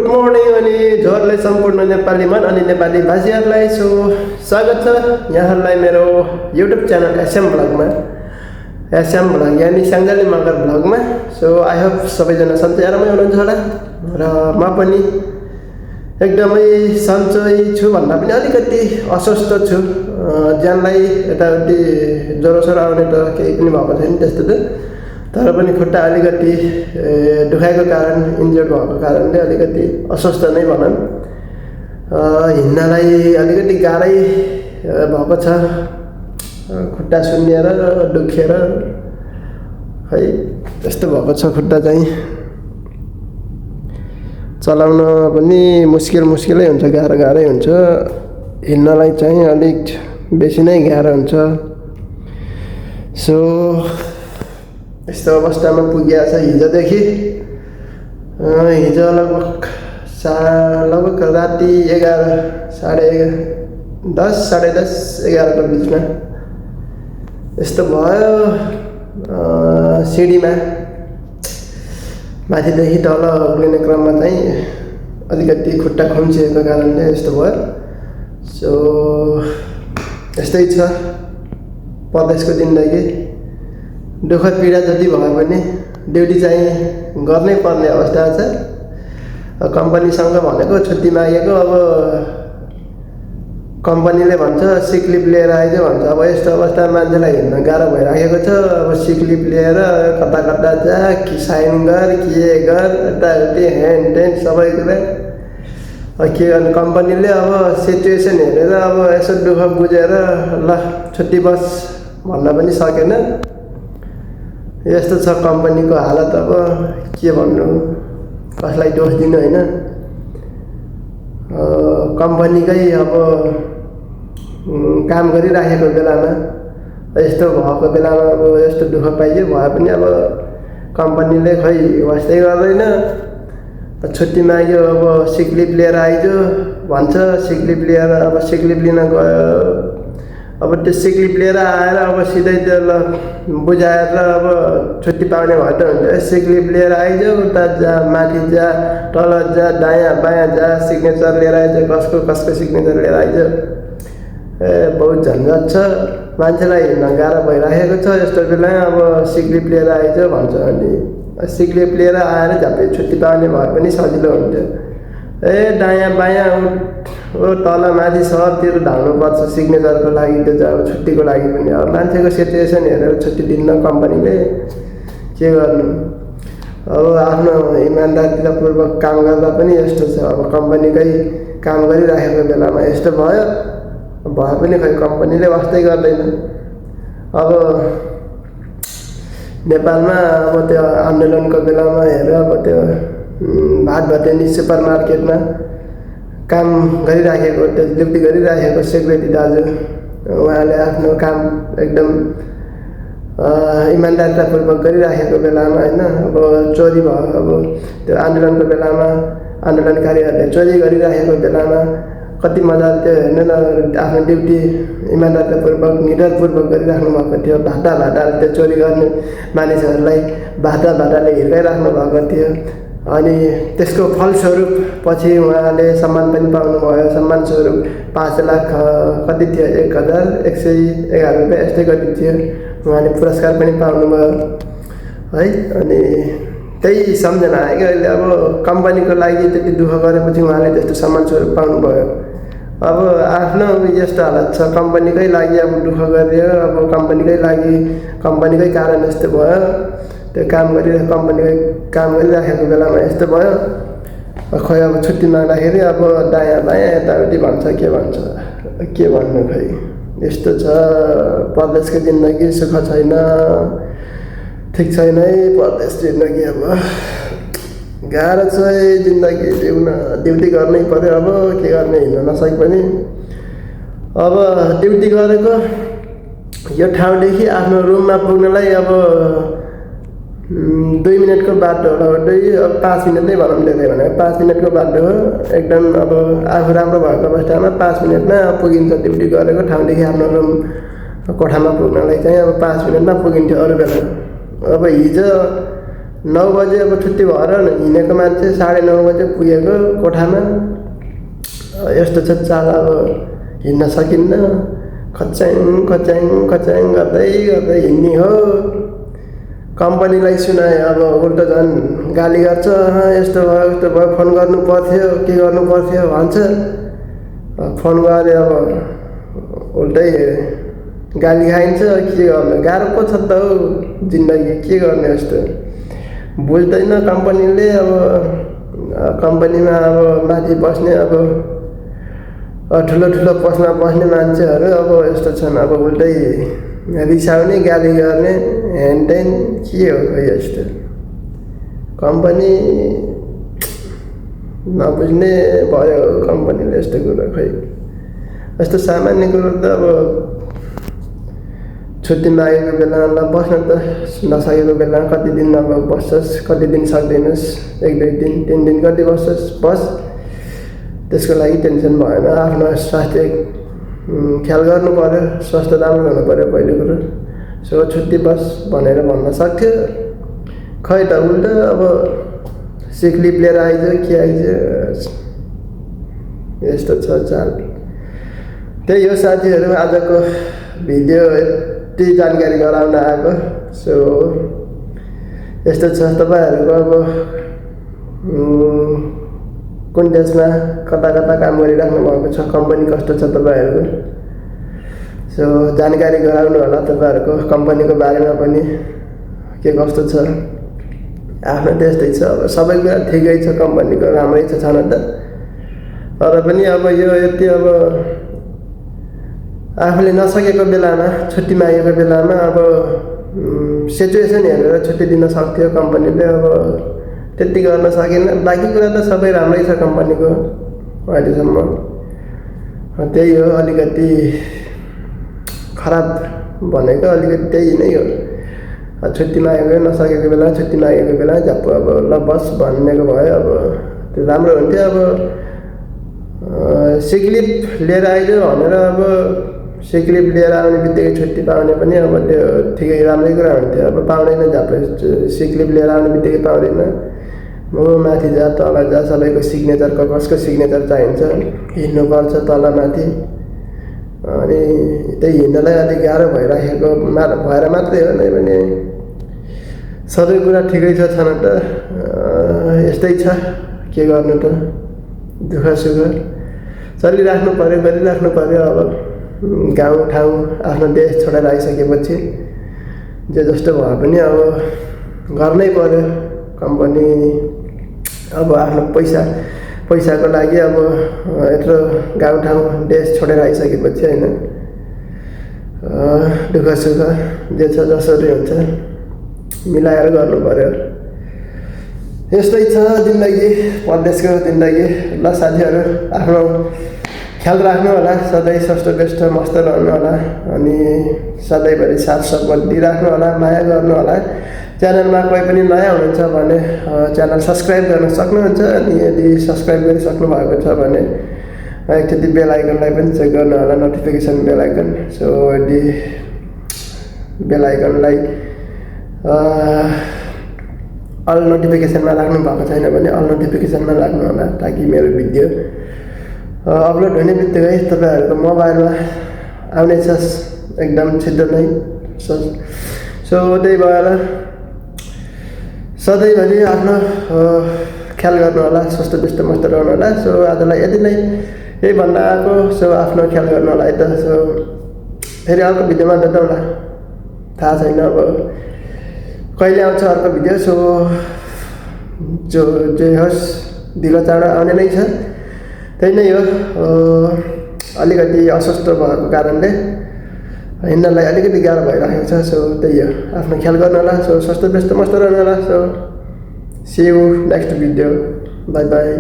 Morning अनि झोरले सम्पूर्ण नेपाली मन अनि नेपाली भाषीहरूलाई स्वागत छ यहाँहरूलाई मेरो युट्युब च्यानल एसएम भ्लग यानि स्याङ्जाली मगर भ्लगमा। आई होप सबैजना सन्चै आरामै हुनुहुन्छ होला र म पनि एकदमै सन्चै छु भन्दा पनि अलिकति अस्वस्थ छु। ज्यानलाई यताउति ज्वरोसरो आउने त केही पनि भएको छैन त्यस्तो त, तर पनि खुट्टा अलिकति दुखाइको कारण इन्जर्ड भएको कारणले अलिकति अस्वस्थ नै भनौँ। हिँड्नलाई अलिकति गाह्रै भएको छ, खुट्टा सुन्निएर दुखेर खै त्यस्तो भएको छ। खुट्टा चाहिँ चलाउन पनि मुस्किलै हुन्छ, गाह्रै हुन्छ। हिँड्नलाई चाहिँ अलिक बेसी नै गाह्रो हुन्छ। यस्तो अवस्थामा पुगेको छ हिजोदेखि। हिजो लगभग राति 11 साढे 10 को बिचमा यस्तो भयो। सिडीमा माथिदेखि तल उक्लिने क्रममा चाहिँ अलिकति खुट्टा खुम्चिएको कारणले यस्तो भयो। यस्तै छ परदेशको जिन्दगी। दुःख पीडा जति भए पनि ड्युटी चाहिँ गर्नै पर्ने अवस्था छ। कम्पनीसँग भनेको छुट्टी मागेको, अब कम्पनीले भन्छ सिक लिभ लिएर आइज भन्छ। अब यस्तो अवस्थामा मान्छेलाई हिँड्न गाह्रो भइराखेको छ। अब सिक लिभ लिएर कता जा, कि साइन गर, के गर, यताउति ह्यान्ड टेन सबै कुरा के गर्नु। कम्पनीले अब सिचुएसन हेरेर अब यसो दुःख बुझेर ल छुट्टी बस भन्न पनि सकेन। यस्तो छ कम्पनीको हालत। अब के भन्नु, कसलाई दोष दिनु होइन। कम्पनीकै अब काम गरिराखेको बेलामा यस्तो भएको बेलामा अब यस्तो दुःख पाइयो भए पनि अब कम्पनीले खै वास्तै गर्दैन। छुट्टी माग्यो, अब सिक लिभ लिएर आइजो भन्छ। सिक लिभ लिएर अब सिक लिभ लिन गयो। अब त्यो सिक लिभ लिएर आएर अब सिधै त्यो बुझाएर अब छुट्टी पाउने भयो त हुन्छ। सिक लिभ लिएर आइज, उता जा, माथि जा, तल जा, दायाँ बायाँ जा, सिग्नेचर लिएर आइज, कसको सिग्नेचर लिएर आइज। बहुत झन्झट छ, मान्छेलाई हिँड्न गाह्रो भइराखेको छ। यस्तो बेलामा अब सिक लिभ लिएर आइज भन्छ। अनि सिक लिभ लिएर आएर झ्याप्पै छुट्टी पाउने भए पनि सजिलो हुन्थ्यो। दायाँ बायाँ तल माथि सबतिर धाउनुपर्छ सिग्नेचरको लागि, त्यो चाहिँ अब छुट्टीको लागि पनि। अब मान्छेको सिचुएसन हेरेर छुट्टी दिन्न कम्पनीले, के गर्नु। अब आफ्नो इमान्दारितापूर्वक काम गर्दा पनि यस्तो छ। अब कम्पनीकै काम गरिराखेको बेलामा यस्तो भयो भए पनि खै कम्पनीले वास्तै गर्दैन। अब नेपालमा अब त्यो आन्दोलनको बेलामा हेर, अब त्यो भात भतेनी सुपर मार्केटमा काम गरिराखेको, त्यो ड्युटी गरिराखेको सेक्युरिटी दाजु, उहाँले आफ्नो काम एकदम इमान्दारितापूर्वक गरिराखेको बेलामा होइन, अब चोरी भयो। अब त्यो आन्दोलनको बेलामा आन्दोलनकारीहरूले चोरी गरिराखेको बेलामा कति मजाले त्यो हेर्नु न, आफ्नो ड्युटी इमान्दारितापूर्वक निडरपूर्वक गरिराख्नु भएको थियो। भाटाले त्यो चोरी गर्ने मानिसहरूलाई भाटाले हिर्काइराख्नु भएको थियो। अनि त्यसको फलस्वरूप पछि उहाँले सम्मान पनि पाउनुभयो। सम्मान स्वरूप 5 लाख कति थियो, 1111 रुपियाँ यस्तै कति थियो, उहाँले पुरस्कार पनि पाउनुभयो है। अनि त्यही सम्झना आयो कि अहिले अब कम्पनीको लागि त्यति दुःख गरेपछि उहाँले त्यस्तो सम्मान स्वरूप पाउनुभयो। अब आफ्नो यस्तो हालत छ, कम्पनीकै लागि अब दुःख गरियो। अब कम्पनीकै कारण यस्तो भयो। त्यो कम्पनीकै काम गरिराखेको बेलामा यस्तो भयो। खै अब छुट्टी माग्दाखेरि अब दायाँ बायाँ यताउति भन्छ, के भन्नु खै। यस्तो छ परदेशको जिन्दगी। सुख छैन, ठिक छैन है परदेश जिन्दगी। अब गाह्रो छ जिन्दगी जिउन, ड्युटी गर्नै पर्यो। अब के गर्ने, हिँड्न नसके पनि। अब ड्युटी गरेको यो ठाउँदेखि आफ्नो रुममा पुग्नलाई अब 2 मिनटको बाटो हो। 5 मिनट नै भनौँ, धेरै भने 5 मिनटको बाटो हो। एकदम अब आफू राम्रो भएको अवस्थामा 5 मिनटमा पुगिन्छ ड्युटी गरेको ठाउँदेखि आफ्नो रुम कोठामा पुग्नलाई चाहिँ। अब 5 मिनटमा पुगिन्थ्यो अरू बेला। अब हिजो 9 बजे अब छुट्टी भएर हिँडेको मान्छे 9:30 बजे पुगेको कोठामा। यस्तो छ चाल, अब हिँड्न सकिन्न, खच्याङ खच्याङ खच्याङ गर्दै गर्दै हिँड्ने हो। कम्पनीलाई सुनाए अब उल्टो झन् गाली गर्छ, यस्तो भयो फोन गर्नु पर्थ्यो, के गर्नु पर्थ्यो भन्छ। फोन गरे अब उल्टै गाली खाइन्छ, के गर्नु, गाह्रो पो छ त हौ जिन्दगी, के गर्ने। यस्तो बुझ्दैन कम्पनीले। अब कम्पनीमा अब माथि बस्ने अब ठुलो पोस्टमा बस्ने मान्छेहरू अब यस्तो छन्, अब उल्टै रिसाउने, गाली गर्ने, हेनटेन, के हो खै यस्तो। कम्पनी नबुझ्ने भयो कम्पनीले यस्तो कुरो। खै यस्तो सामान्य कुरो त अब छुट्टी मागेको बेलामा ल बस्न त नसकेको बेलामा कति दिन अब बस्छस्, कति दिन सक्दैनस्, 1-2 दिन 3 दिन कति बस्छस् बस। त्यसको लागि टेन्सन भएन। आफ्नो स्वास्थ्य ख्याल गर्नु पर्यो, स्वास्थ्य राम्रो हुनु पर्यो पहिलो कुरो। सो छुट्टी बस भनेर भन्न सक्थ्यो, खै त उल्टा अब सिक लिभ लिएर आइज, के आइज, यस्तो छ चाल। त्यही हो साथीहरू, आजको भिडियो यति जानकारी गराउन आएको। सो यस्तो छ, तपाईँहरूको अब कुन देशमा कता काम गरिराख्नु भएको छ, कम्पनी कस्तो छ तपाईँहरूको। सो जानकारी गराउनु होला तपाईँहरूको कम्पनीको बारेमा पनि, के कस्तो छ। आफ्नो त्यस्तै छ, अब सबै कुरा ठिकै छ, कम्पनीको राम्रै छ छन त। तर पनि अब यो यति अब आफूले नसकेको बेलामा, छुट्टी मागेको बेलामा अब सिचुएसन हेरेर छुट्टी दिन सक्थ्यो कम्पनीले। अब त्यति गर्न सकेन। बाँकी कुरा त सबै राम्रै छ कम्पनीको अहिलेसम्म। त्यही हो अलिकति खराब भनेको, अलिकति त्यही नै हो। छुट्टी मागेको नसकेको बेला, छुट्टी मागेको बेला झ्याप्प अब ल बस भन्नेको भयो। अब त्यो राम्रो हुन्थ्यो। अब सिक लिभ लिएर आइज भनेर अब सिक लिभ लिएर आउने बित्तिकै छुट्टी पाउने पनि अब त्यो ठिकै राम्रै कुरा हुन्थ्यो। अब पाउँदैन, झ्याप्प सिक लिभ लिएर आउने बित्तिकै पाउँदैन। म माथि जा तल जा, सबैको सिग्नेचर, कसको सिग्नेचर चाहिन्छ, हिँड्नुपर्छ तल माथि। अनि त्यही हिँड्नलाई अलिक गाह्रो भइराखेको भएर मात्रै हो नै भने सबै कुरा ठिकै छ छन त। यस्तै छ, के गर्नु त, दुःख सुख चलिराख्नु पर्यो, गरिराख्नु पर्यो। अब गाउँठाउँ आफ्नो देश छोडेर आइसकेपछि जे जस्तो भए पनि अब गर्नै पर्यो। कम्पनी अब आफ्नो पैसाको लागि अब यत्रो गाउँठाउँ देश छोडेर आइसकेपछि होइन, दुःख सुख जे छ जसरी हुन्छ मिलाएर गर्नु पर्यो। यस्तै छ जिन्दगी, परदेशको जिन्दगी। ल साथीहरू, आफ्नो ख्याल राख्नु होला, सधैँ स्वस्थ व्यस्त मस्त रहनु होला। अनि सधैँभरि साथ सपोर्ट दिइराख्नु होला, माया गर्नु होला। च्यानलमा कोही पनि नयाँ हुनुहुन्छ भने च्यानल सब्सक्राइब गर्न सक्नुहुन्छ। अनि यदि सब्सक्राइब गरिसक्नु भएको छ भने एकचोटि बेल आइकनलाई पनि चेक गर्नु होला, नोटिफिकेसन बेल आइकन। सो यदि बेल आइकनलाई अल नोटिफिकेसनमा राख्नु भएको छैन भने अल नोटिफिकेसनमा राख्नु होला, ताकि मेरो भिडियो अपलोड हुने बित्तिकै तपाईँहरूको मोबाइलमा आउनेछ एकदम छिटो नै। सो त्यही भएर सधैँभरि आफ्नो ख्याल गर्नु होला, स्वस्थ व्यस्त मस्त रहनु होला। सो आजलाई यति नै, यही भन्न आएको। सो आफ्नो ख्याल गर्नु होला है त। सो फेरि अर्को भिडियोमा भेटौँला, थाहा छैन अब कहिले आउँछ अर्को भिडियो। सो जे होस् ढिलो चाँडो आउने नै छ। त्यही नै हो, अलिकति अस्वस्थ भएको कारणले हिँड्नलाई अलिकति गाह्रो भइरहेको छ। सो त्यही हो, आफ्नो ख्याल गर्नु होला। सो स्वस्थ व्यस्त मस्त रहनु होला। So see you next video, bye by.